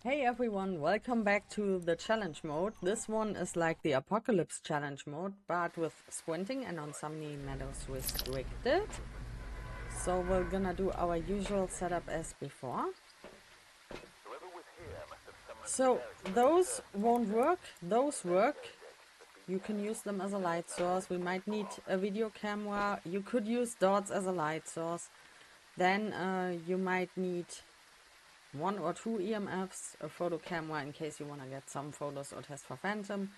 Hey everyone, welcome back to the challenge mode. This one is like the Apocalypse challenge mode, but with squinting and on Sanity Meadows restricted. So we're gonna do our usual setup as before. So those won't work, those work. You can use them as a light source. We might need a video camera. You could use dots as a light source. Then you might need 1 or 2 EMFs, a photo camera in case you want to get some photos or test for phantom,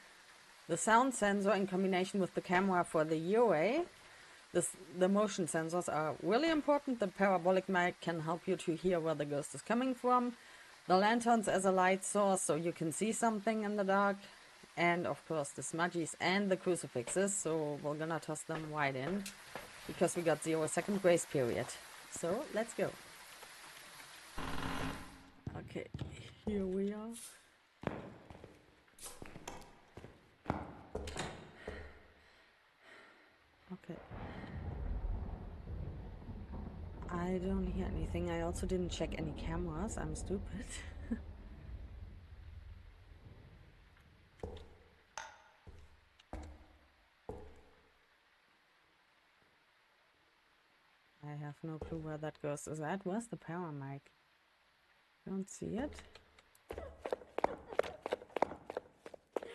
the sound sensor in combination with the camera for the UA. The motion sensors are really important. The parabolic mic can help you to hear where the ghost is coming from. The lanterns as a light source so you can see something in the dark. And of course the smudgies and the crucifixes, so we're gonna toss them right in because we got 0-second grace period. So let's go. Okay, here we are. Okay. I don't hear anything. I also didn't check any cameras. I'm stupid. I have no clue where that ghost is at. Where's the power mic? Don't see it.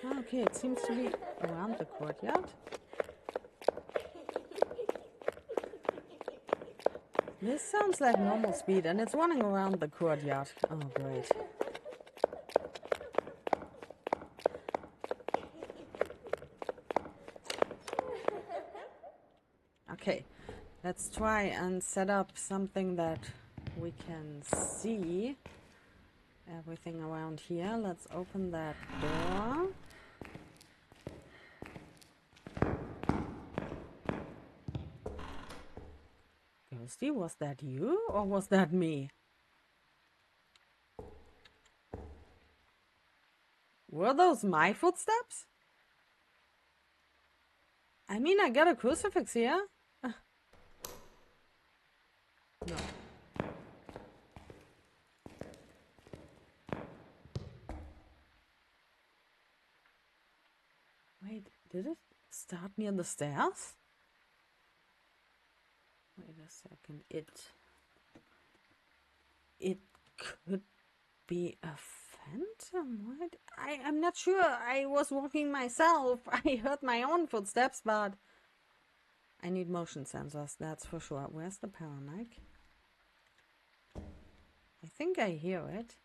Okay, it seems to be around the courtyard. This sounds like normal speed and it's running around the courtyard. Oh, great. Okay, let's try and set up something that we can see everything around here. Let's open that door. Ghosty, was that you or was that me? Were those my footsteps? I mean, I got a crucifix here. No. Wait, did it start near the stairs? Wait a second. It could be a phantom. What? I'm not sure. I was walking myself. I heard my own footsteps, but I need motion sensors, that's for sure. Where's the power mic? I think I hear it.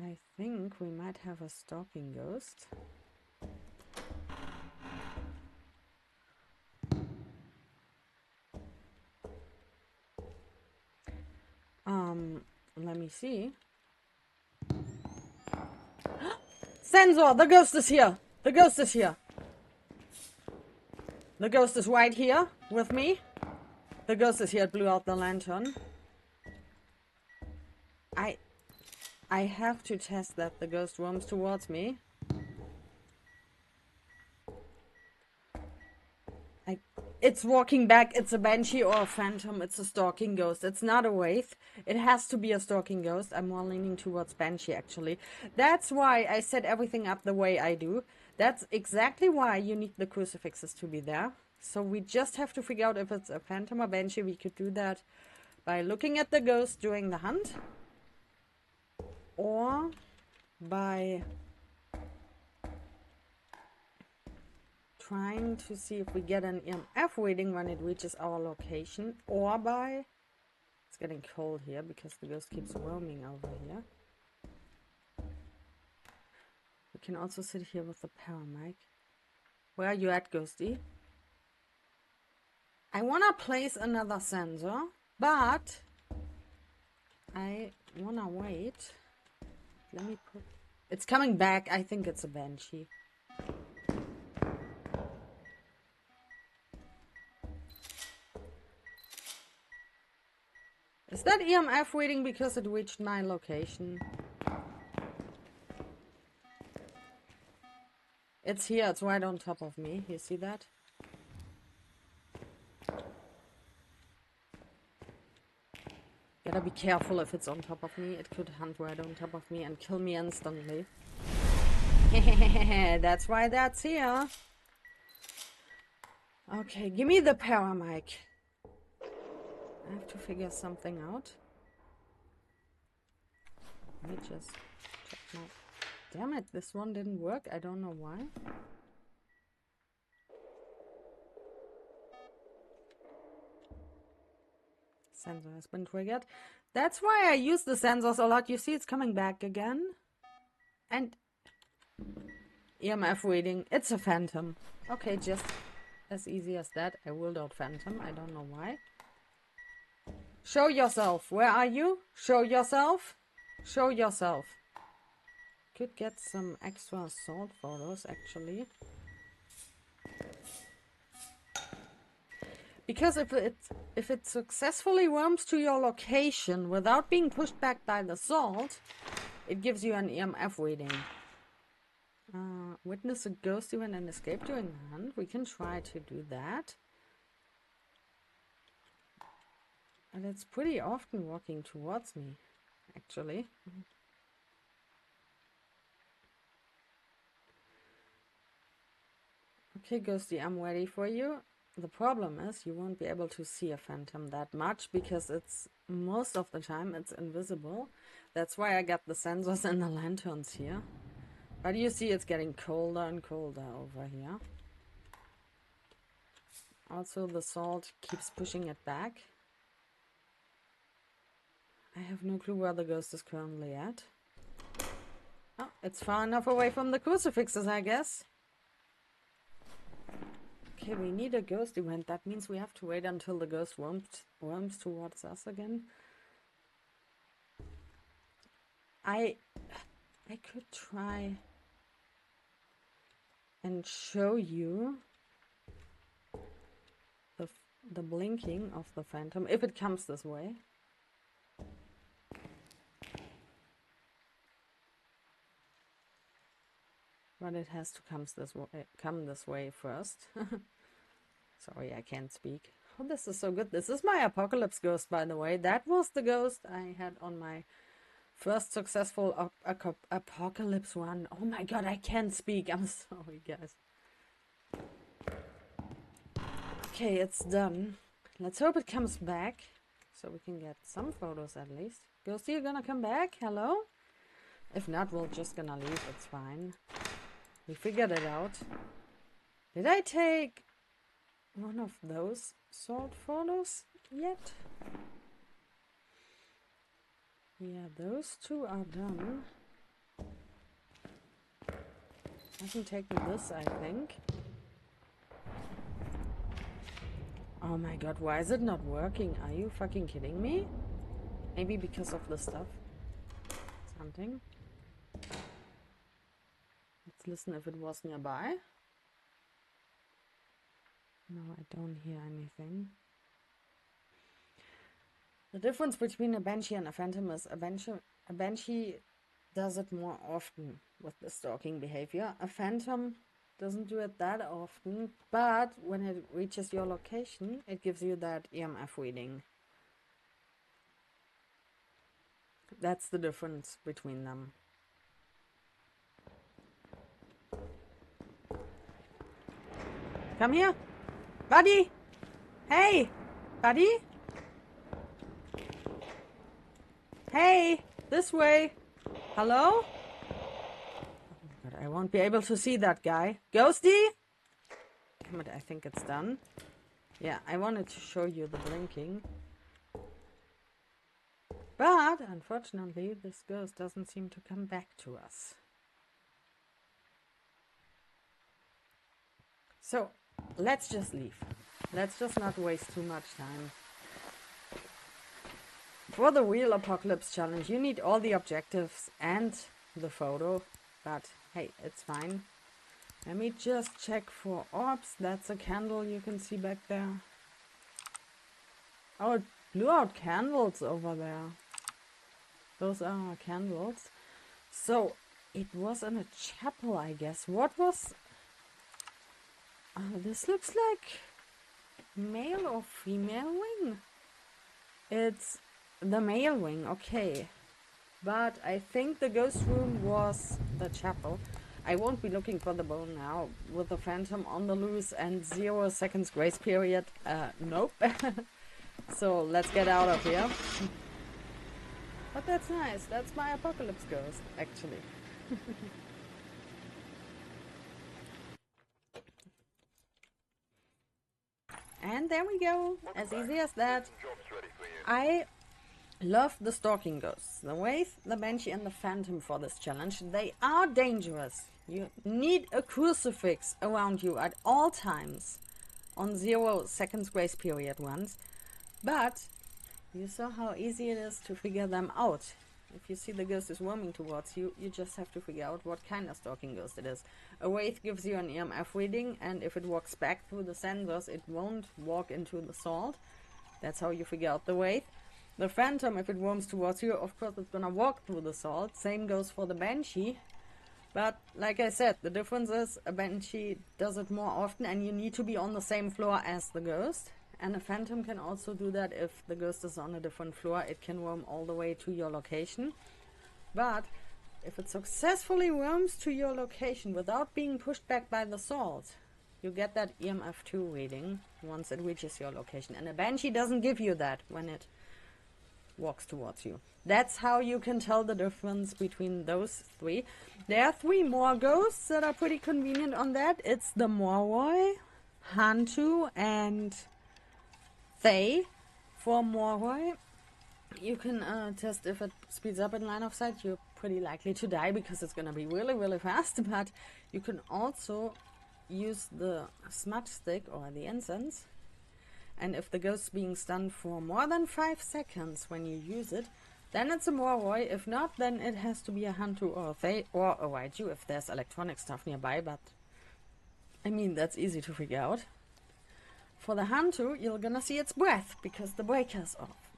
I think we might have a stalking ghost. Let me see. Sensor! The ghost is here! The ghost is here! The ghost is right here with me. The ghost is here. It blew out the lantern. I have to test that the ghost roams towards me. It's walking back. It's a banshee or a phantom. It's a stalking ghost. It's not a wraith. It has to be a stalking ghost. I'm more leaning towards banshee, actually. That's why I set everything up the way I do. That's exactly why you need the crucifixes to be there. So we just have to figure out if it's a phantom or banshee. We could do that by looking at the ghost during the hunt. Or by trying to see if we get an EMF reading when it reaches our location, or by... It's getting cold here because the ghost keeps roaming over here. We can also sit here with the power mic. Where are you at, ghosty? I want to place another sensor, but I want to wait. Let me put... It's coming back. I think it's a banshee. Is that EMF reading because it reached my location? It's here, it's right on top of me. You see that? Gotta be careful if it's on top of me. It could hunt right on top of me and kill me instantly. That's why that's here. Okay, give me the Paramic. I have to figure something out. Let me just check my... Damn it, this one didn't work. I don't know why. Sensor has been triggered. That's why I use the sensors a lot. You see it's coming back again. And EMF reading. It's a phantom. Okay, just as easy as that. I ruled out phantom. I don't know why. Show yourself. Where are you? Show yourself. Show yourself. Could get some extra salt photos actually. Because if it successfully worms to your location without being pushed back by the salt, it gives you an EMF reading. Witness a ghost event and escape during the hunt. We can try to do that. And it's pretty often walking towards me, actually. Okay, Ghosty, I'm ready for you. The problem is you won't be able to see a phantom that much because it's most of the time it's invisible. That's why I got the sensors and the lanterns here. But you see it's getting colder and colder over here. Also the salt keeps pushing it back. I have no clue where the ghost is currently at. Oh, it's far enough away from the crucifixes, I guess. Okay, we need a ghost event. That means we have to wait until the ghost worms towards us again. I could try and show you the blinking of the phantom if it comes this way. But it has to come this way first. Sorry, I can't speak. Oh, this is so good. This is my apocalypse ghost, by the way. That was the ghost I had on my first successful apocalypse run. Oh my god, I can't speak. I'm sorry, guys. Okay, it's done. Let's hope it comes back, so we can get some photos at least. Ghosty, you gonna come back? Hello? If not, we're just gonna leave. It's fine. We figured it out. Did I take one of those salt photos yet? Yeah, those two are done. I haven't taken this, I think. Oh my god, why is it not working? Are you fucking kidding me? Maybe because of the stuff. Something. Let's listen if it was nearby. No, I don't hear anything. The difference between a banshee and a phantom is a banshee does it more often with the stalking behavior. A phantom doesn't do it that often, but when it reaches your location, it gives you that EMF reading. That's the difference between them. Come here, buddy. Hey, buddy. Hey, this way. Hello? Oh my god, I won't be able to see that guy. Ghosty? Damn it, I think it's done. Yeah, I wanted to show you the blinking. But, unfortunately, this ghost doesn't seem to come back to us. So, let's just leave. Let's just not waste too much time. For the real apocalypse challenge, you need all the objectives and the photo. But, hey, it's fine. Let me just check for orbs. That's a candle you can see back there. Oh, it blew out candles over there. Those are our candles. So, it was in a chapel, I guess. What was This looks like male or female wing. It's the male wing, okay. But I think the ghost room was the chapel. I won't be looking for the bone now. With the phantom on the loose and 0 seconds grace period, nope. So let's get out of here. But that's nice. That's my apocalypse ghost, actually. And there we go. As easy as that. I love the stalking ghosts. The Wraith, the Banshee and the Phantom for this challenge. They are dangerous. You need a crucifix around you at all times. On 0 seconds grace period ones. But you saw how easy it is to figure them out. If you see the ghost is roaming towards you, you just have to figure out what kind of stalking ghost it is. A Wraith gives you an EMF reading, and if it walks back through the sensors, it won't walk into the salt. That's how you figure out the Wraith. The Phantom, if it roams towards you, of course it's gonna walk through the salt. Same goes for the Banshee. But, like I said, the difference is a Banshee does it more often, and you need to be on the same floor as the ghost. And a Phantom can also do that if the ghost is on a different floor. It can roam all the way to your location. But if it successfully roams to your location without being pushed back by the salt, you get that EMF2 reading once it reaches your location. And a Banshee doesn't give you that when it walks towards you. That's how you can tell the difference between those three. There are 3 more ghosts that are pretty convenient on that. It's the Moroi, Hantu, and They. For Moroi, you can test if it speeds up in line of sight. You're pretty likely to die because it's gonna be really, really fast. But you can also use the smudge stick or the incense. And if the ghost's being stunned for more than 5 seconds when you use it, then it's a Moroi. If not, then it has to be a Hantu or a They or a Raiju if there's electronic stuff nearby. But I mean, that's easy to figure out. For the Hantu, you're gonna see its breath because the breaker's off.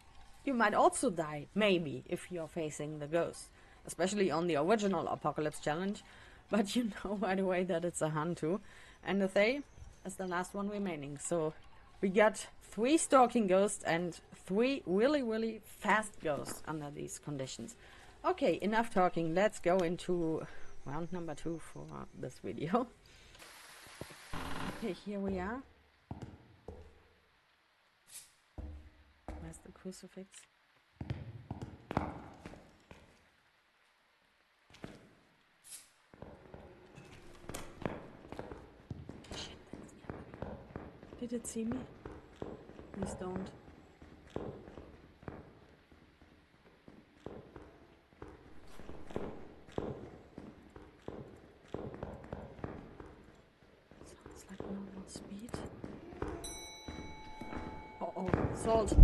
You might also die, maybe, if you're facing the ghost. Especially on the original Apocalypse Challenge. But you know right away that it's a Hantu. And the They is the last one remaining. So we got 3 stalking ghosts and 3 really, really fast ghosts under these conditions. Okay, enough talking. Let's go into round number 2 for this video. Okay, here we are. Where's the crucifix? Shit, that's near. Did it see me? Please don't. Sounds like normal speed. Uh-oh, salt.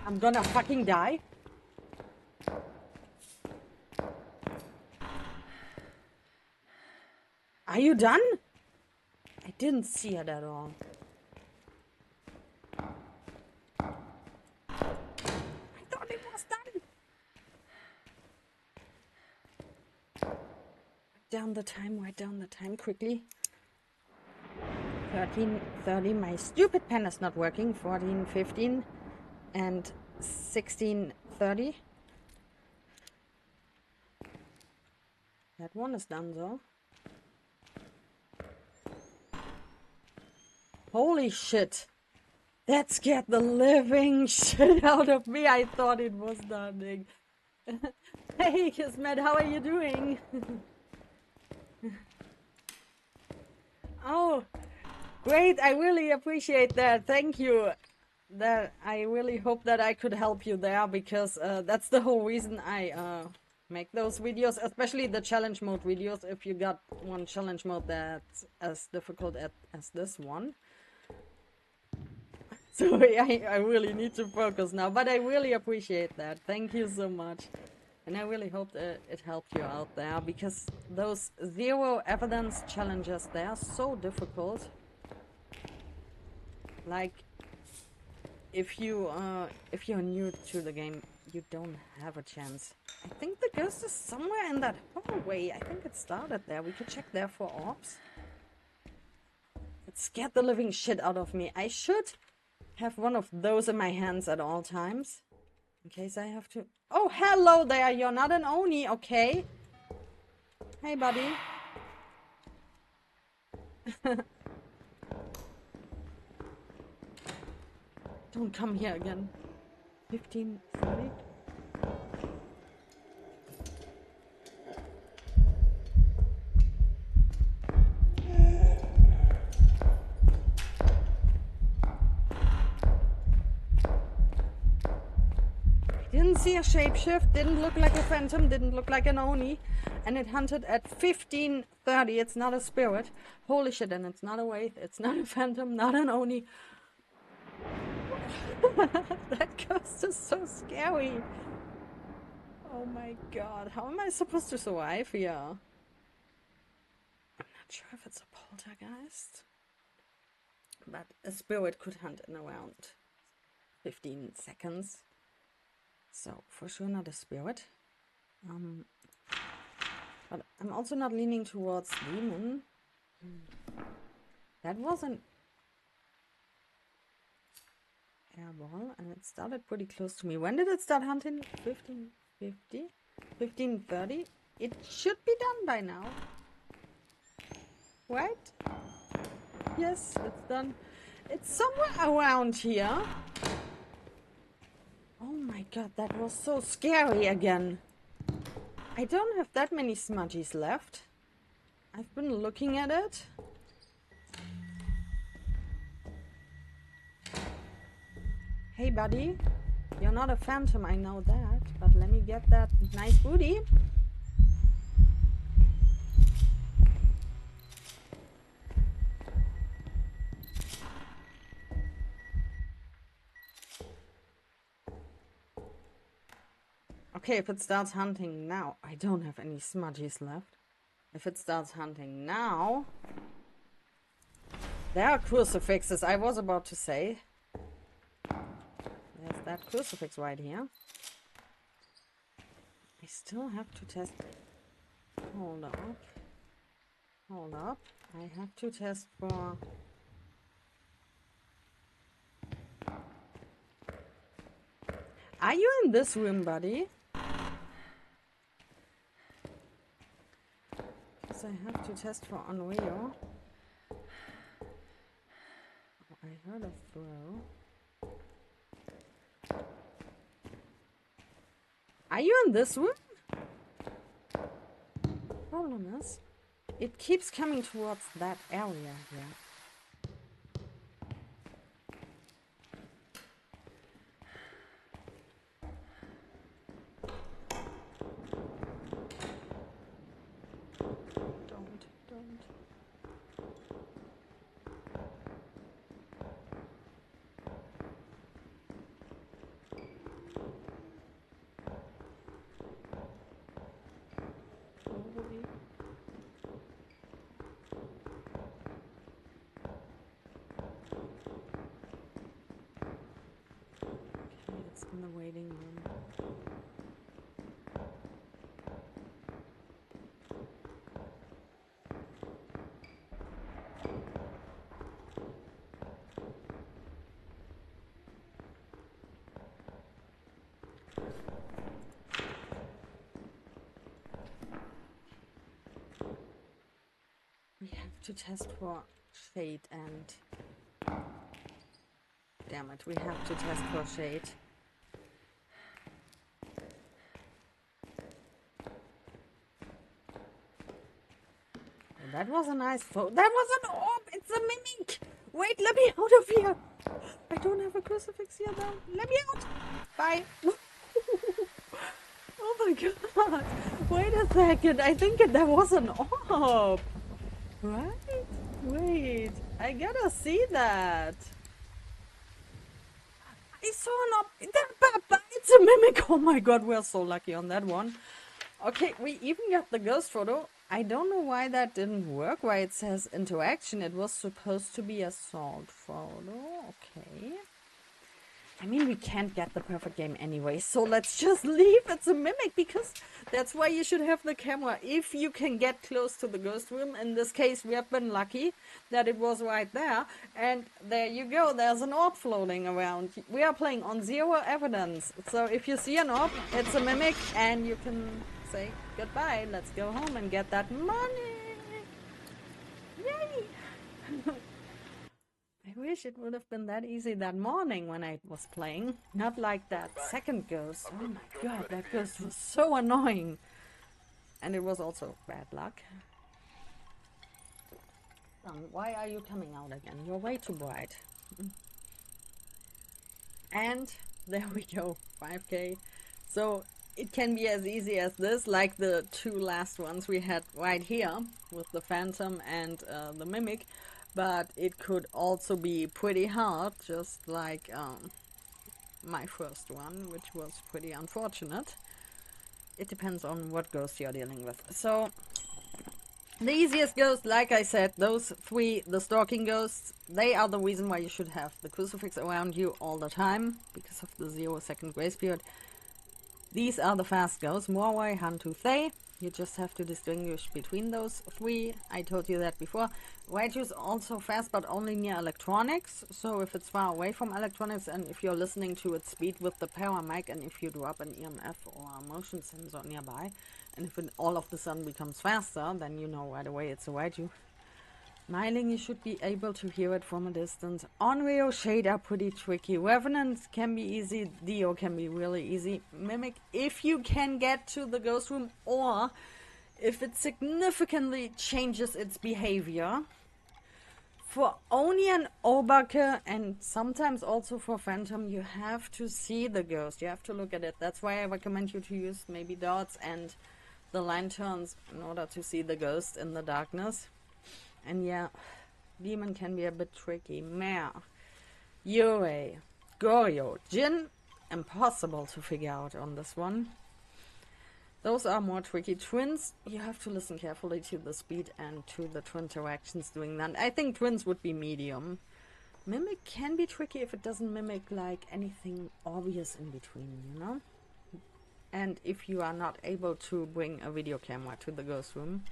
I'm gonna fucking die. Are you done? I didn't see it at all. I thought it was done. Write down the time quickly. 13:30. My stupid pen is not working. 14:15 and 16:30. That one is done though. Holy shit. That scared the living shit out of me. I thought it was done. Hey, Kismet, how are you doing? Oh, great. I really appreciate that. Thank you. That I really hope that I could help you there, because that's the whole reason I make those videos, especially the challenge mode videos. If you got one challenge mode that's as difficult as this one. So I really need to focus now, but I really appreciate that. Thank you so much. And I really hope that it helped you out there, because those 0 evidence challenges, they are so difficult. Like, if you're new to the game, you don't have a chance. I think the ghost is somewhere in that hallway. I think it started there. We could check there for orbs. It scared the living shit out of me. I should have one of those in my hands at all times. In case I have to... Oh, hello there! You're not an Oni, okay? Hey, buddy. Don't come here again. 15, 30. Didn't see a shapeshift, didn't look like a phantom, didn't look like an Oni, and it hunted at 15:30. It's not a spirit. Holy shit, and it's not a wraith, it's not a phantom, not an Oni. That ghost is so scary. Oh my god, how am I supposed to survive here? I'm not sure if it's a poltergeist, but a spirit could hunt in around 15 seconds. So, for sure not a spirit. But I'm also not leaning towards demon. That was an airball, and it started pretty close to me. When did it start hunting? 15:50? 15:30? It should be done by now. Right? Yes, it's done. It's somewhere around here. Oh my god, that was so scary again. I don't have that many smudgies left. I've been looking at it. Hey buddy, you're not a phantom, I know that, but let me get that nice booty. Okay, if it starts hunting now, I don't have any smudgies left. If it starts hunting now, there are crucifixes, I was about to say. There's that crucifix right here. I still have to test. Hold up. Hold up. I have to test for... Are you in this room, buddy? Because I have to test for Unreal. Oh, I heard a throw. Are you in this room? Problem is, it keeps coming towards that area here. Don't. In the waiting room. We have to test for shade and... Damn it, we have to test for shade. That was a nice photo. That was an orb! It's a mimic! Wait, let me out of here! I don't have a crucifix here though. Let me out! Bye! Oh my god! Wait a second, I think that was an orb! Right? Wait, I gotta see that! I saw an orb! It's a mimic! Oh my god, we're so lucky on that one. Okay, we even got the ghost photo. I don't know why that didn't work, why it says interaction. It was supposed to be a salt photo. Okay. I mean, we can't get the perfect game anyway, so let's just leave it's a mimic, because that's why you should have the camera. If you can get close to the ghost room, in this case we have been lucky that it was right there, and there you go, there's an orb floating around. We are playing on 0 evidence, so if you see an orb, it's a mimic, and you can say goodbye, let's go home and get that money. Yay! I wish it would have been that easy that morning when I was playing. Not like that second ghost. Oh my god, that ghost was so annoying. And it was also bad luck. Why are you coming out again? You're way too bright. And there we go, 5k. So it can be as easy as this, like the 2 last ones we had right here with the Phantom and the Mimic. But it could also be pretty hard, just like my first one, which was pretty unfortunate. It depends on what ghost you're dealing with. So, the easiest ghost, like I said, those 3, the stalking ghosts, they are the reason why you should have the Crucifix around you all the time, because of the 0-second grace period. These are the fast ghosts, Morway, Hantu, Thay. You just have to distinguish between those 3. I told you that before. Raichu is also fast, but only near electronics. So if it's far away from electronics, and if you're listening to its speed with the Paramic, and if you drop an EMF or a motion sensor nearby, and if it all of a sudden becomes faster, then you know right away it's a Raichu. Myling, you should be able to hear it from a distance. Onryo, Shade are pretty tricky. Revenant can be easy. Dio can be really easy. Mimic, if you can get to the ghost room, or if it significantly changes its behavior. For Oni and Obake, and sometimes also for Phantom, you have to see the ghost. You have to look at it. That's why I recommend you to use maybe dots and the lanterns in order to see the ghost in the darkness. And yeah, Demon can be a bit tricky. Mare, Yurei, Goryo, Jin, impossible to figure out on this one. Those are more tricky. Twins, you have to listen carefully to the speed and to the twin interactions doing that. I think twins would be medium. Mimic can be tricky if it doesn't mimic like anything obvious in between, you know? And if you are not able to bring a video camera to the ghost room.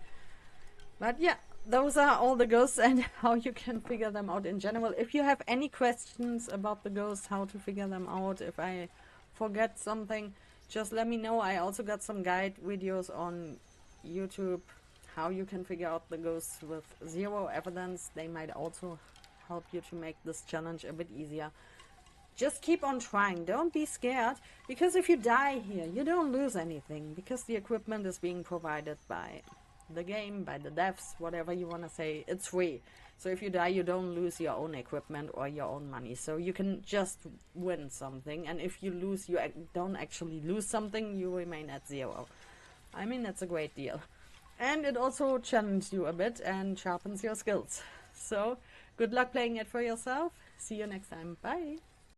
But yeah, those are all the ghosts and how you can figure them out in general. If you have any questions about the ghosts, how to figure them out, if I forget something, just let me know. I also got some guide videos on YouTube, how you can figure out the ghosts with 0 evidence. They might also help you to make this challenge a bit easier. Just keep on trying. Don't be scared, because if you die here, you don't lose anything, because the equipment is being provided by the game, by the devs, whatever you want to say. It's free. So if you die, you don't lose your own equipment or your own money. So you can just win something. And if you lose, you don't actually lose something. You remain at 0. I mean, that's a great deal. And it also challenges you a bit and sharpens your skills. So good luck playing it for yourself. See you next time. Bye.